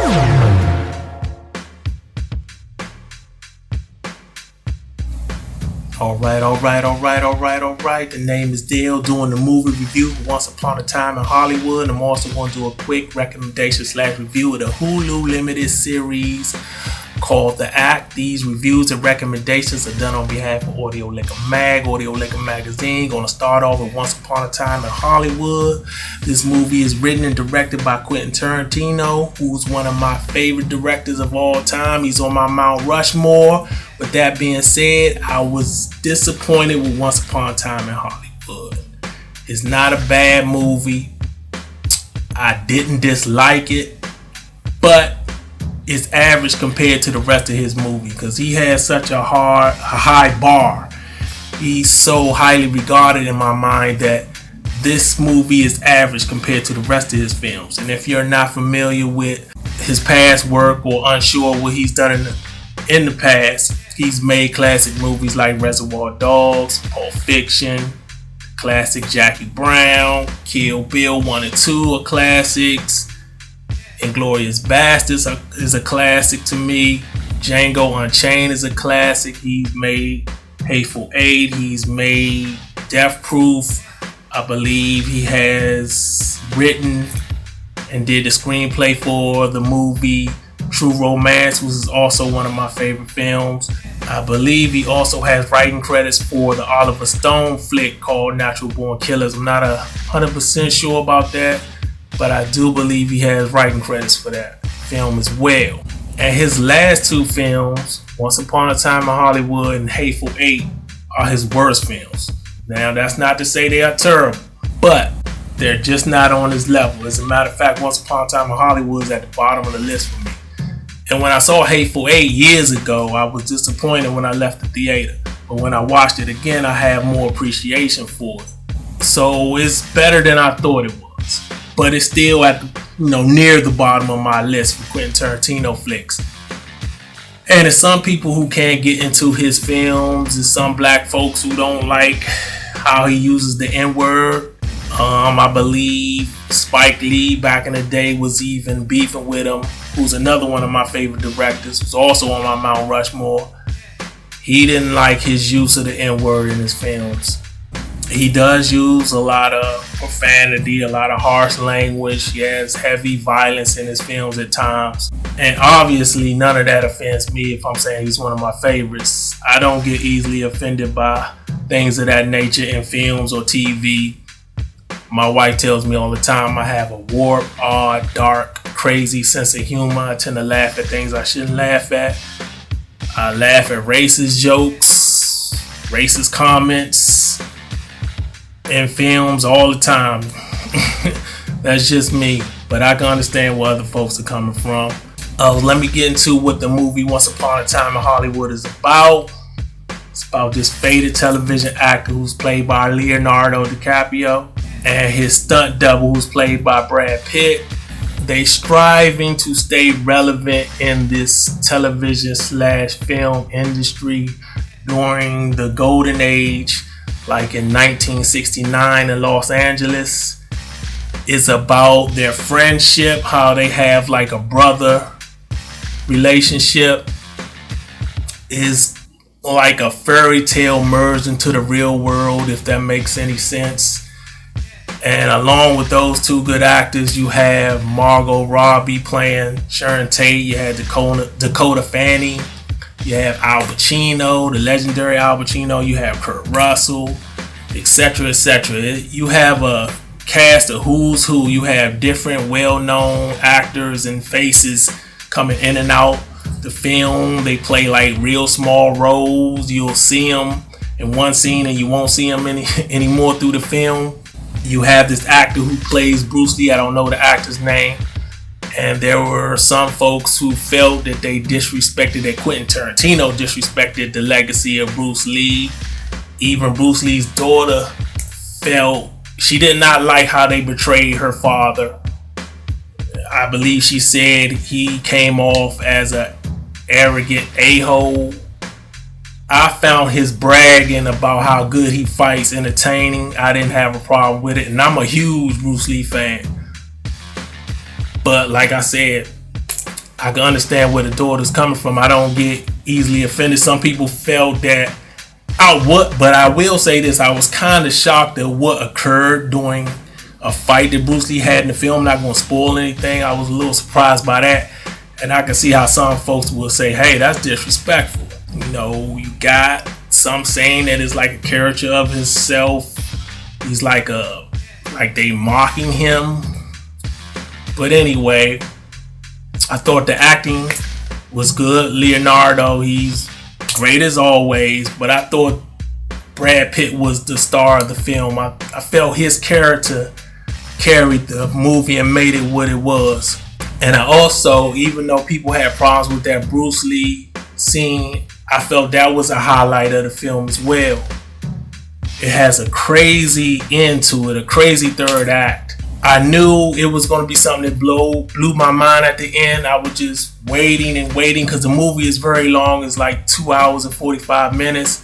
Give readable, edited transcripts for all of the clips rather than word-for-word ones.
Alright. The name is Dale, doing the movie review for Once Upon a Time in Hollywood. I'm also going to do a quick recommendation/review of the Hulu limited series called The Act. These reviews and recommendations are done on behalf of Audio Liquor Mag, Audio Liquor Magazine. Going to start off with Once Upon a Time in Hollywood. This movie is written and directed by Quentin Tarantino, who's one of my favorite directors of all time. He's on my Mount Rushmore. With that being said, I was disappointed with Once Upon a Time in Hollywood. It's not a bad movie. I didn't dislike it, but it's average compared to the rest of his movie because he has such a high bar. He's so highly regarded in my mind that this movie is average compared to the rest of his films. And if you're not familiar with his past work or unsure what he's done in the past, he's made classic movies like Reservoir Dogs, Pulp Fiction, classic Jackie Brown, Kill Bill 1 and 2 are classics. Inglourious Basterds is a classic to me. Django Unchained is a classic. He's made Hateful Eight. He's made Death Proof. I believe he has written and did the screenplay for the movie True Romance, which is also one of my favorite films. I believe he also has writing credits for the Oliver Stone flick called Natural Born Killers. I'm not 100% sure about that, but I do believe he has writing credits for that film as well. And his last two films, Once Upon a Time in Hollywood and Hateful Eight, are his worst films. Now, that's not to say they are terrible, but they're just not on his level. As a matter of fact, Once Upon a Time in Hollywood is at the bottom of the list for me. And when I saw Hateful Eight years ago, I was disappointed when I left the theater. But when I watched it again, I had more appreciation for it. So it's better than I thought it was. But it's still at near the bottom of my list for Quentin Tarantino flicks. And there's some people who can't get into his films. There's some black folks who don't like how he uses the N-word. I believe Spike Lee back in the day was even beefing with him, who's another one of my favorite directors, who's also on my Mount Rushmore. He didn't like his use of the N-word in his films. He does use a lot of profanity, a lot of harsh language. He has heavy violence in his films at times. And obviously, none of that offends me if I'm saying he's one of my favorites. I don't get easily offended by things of that nature in films or TV. My wife tells me all the time I have a warped, odd, dark, crazy sense of humor. I tend to laugh at things I shouldn't laugh at. I laugh at racist jokes, racist comments in films all the time. That's just me, but I can understand where other folks are coming from. Let me get into what the movie Once Upon a Time in Hollywood is about. It's about this faded television actor who's played by Leonardo DiCaprio and his stunt double who's played by Brad Pitt. They striving to stay relevant in this television/film industry during the golden age, like in 1969 in Los Angeles. It's about their friendship, how they have like a brother relationship. Is like a fairy tale merged into the real world, if that makes any sense. And along with those two good actors, you have Margot Robbie playing Sharon Tate. You have Dakota Fanning. You have Al Pacino, the legendary Al Pacino. You have Kurt Russell, etc., etc. You have a cast of who's who. You have different well-known actors and faces coming in and out the film. They play like real small roles. You'll see them in one scene and you won't see them anymore through the film. You have this actor who plays Bruce Lee. I don't know the actor's name. And there were some folks who felt that that Quentin Tarantino disrespected the legacy of Bruce Lee. Even Bruce Lee's daughter felt she did not like how they portrayed her father. I believe she said he came off as an arrogant a-hole. I found his bragging about how good he fights entertaining. I didn't have a problem with it, and I'm a huge Bruce Lee fan. But like I said, I can understand where the daughter's coming from. I don't get easily offended. Some people felt that but I will say this, I was kind of shocked at what occurred during a fight that Bruce Lee had in the film. I'm not going to spoil anything. I was a little surprised by that. And I can see how some folks will say, hey, that's disrespectful. You know, you got some saying that it's like a caricature of himself. He's like they mocking him. But anyway, I thought the acting was good. Leonardo, he's great as always, but I thought Brad Pitt was the star of the film. I felt his character carried the movie and made it what it was. And I also, even though people had problems with that Bruce Lee scene, I felt that was a highlight of the film as well. It has a crazy end to it, a crazy third act. I knew it was going to be something that blew my mind at the end. I was just waiting and waiting because the movie is very long. It's like 2 hours and 45 minutes.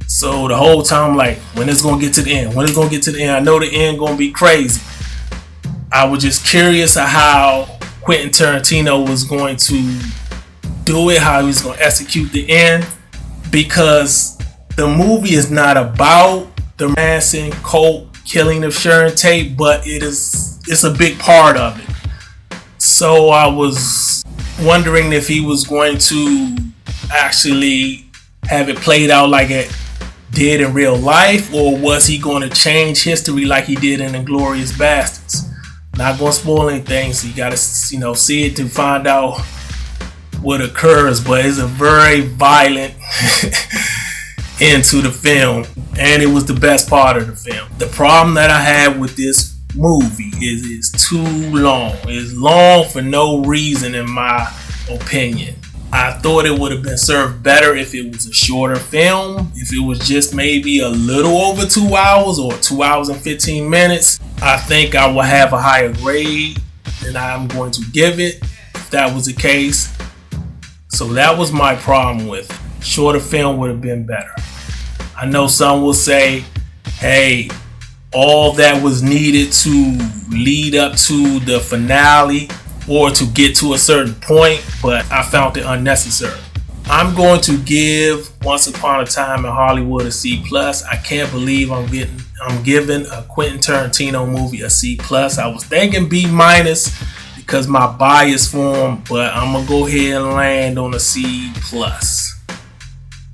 So the whole time, like, when it's going to get to the end? When it's going to get to the end? I know the end going to be crazy. I was just curious of how Quentin Tarantino was going to do it, how he was going to execute the end, because the movie is not about the Manson cult killing of Sharon Tate, but it's a big part of it. So I was wondering if he was going to actually have it played out like it did in real life, or was he going to change history like he did in Inglourious Bastards? Not going to spoil anything, so you got to see it to find out what occurs. But it's a very violent end to the film, and it was the best part of the film. The problem that I had with this movie is it's too long. It's long for no reason, in my opinion. I thought it would have been served better if it was a shorter film. If it was just maybe a little over 2 hours or 2 hours and 15 minutes, I think I would have a higher grade than I'm going to give it if that was the case. So that was my problem with it. Shorter film would have been better. I know some will say, hey, all that was needed to lead up to the finale or to get to a certain point, but I found it unnecessary. I'm going to give Once Upon a Time in Hollywood a C+. I can't believe I'm giving a Quentin Tarantino movie a C+. I was thinking B- because my bias for him, but I'm gonna go ahead and land on a C+.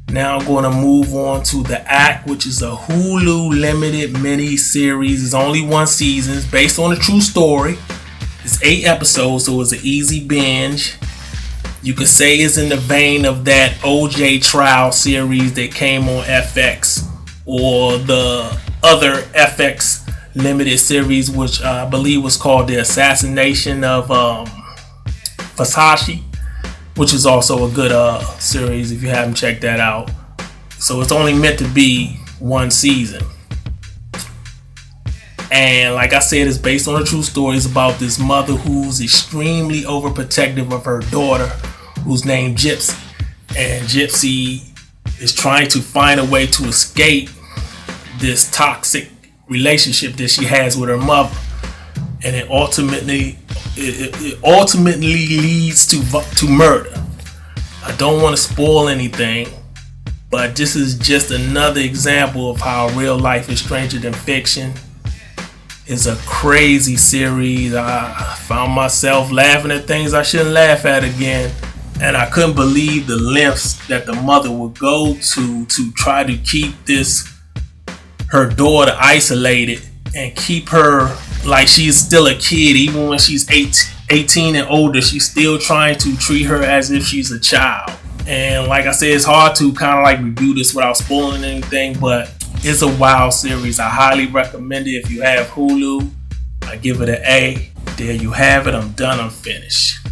Now I'm going to move on to The Act, which is a Hulu limited mini series. It's only one season. It's based on a true story. It's 8 episodes, so it's an easy binge. You could say it's in the vein of that OJ trial series that came on FX, or the other FX limited series, which I believe was called The Assassination of Versace, which is also a good series if you haven't checked that out. So it's only meant to be one season. And like I said, it's based on a true story. It's about this mother who's extremely overprotective of her daughter, who's named Gypsy. And Gypsy is trying to find a way to escape this toxic relationship that she has with her mother. And it ultimately leads to murder. I don't want to spoil anything, but this is just another example of how real life is stranger than fiction. It's a crazy series. I found myself laughing at things I shouldn't laugh at again. And I couldn't believe the lengths that the mother would go to try to keep her daughter isolated and keep her like she's still a kid. Even when she's 18 and older, she's still trying to treat her as if she's a child. And like I said, it's hard to kind of like review this without spoiling anything, but it's a wild series. I highly recommend it. If you have Hulu, I give it an A. There you have it. I'm done. I'm finished.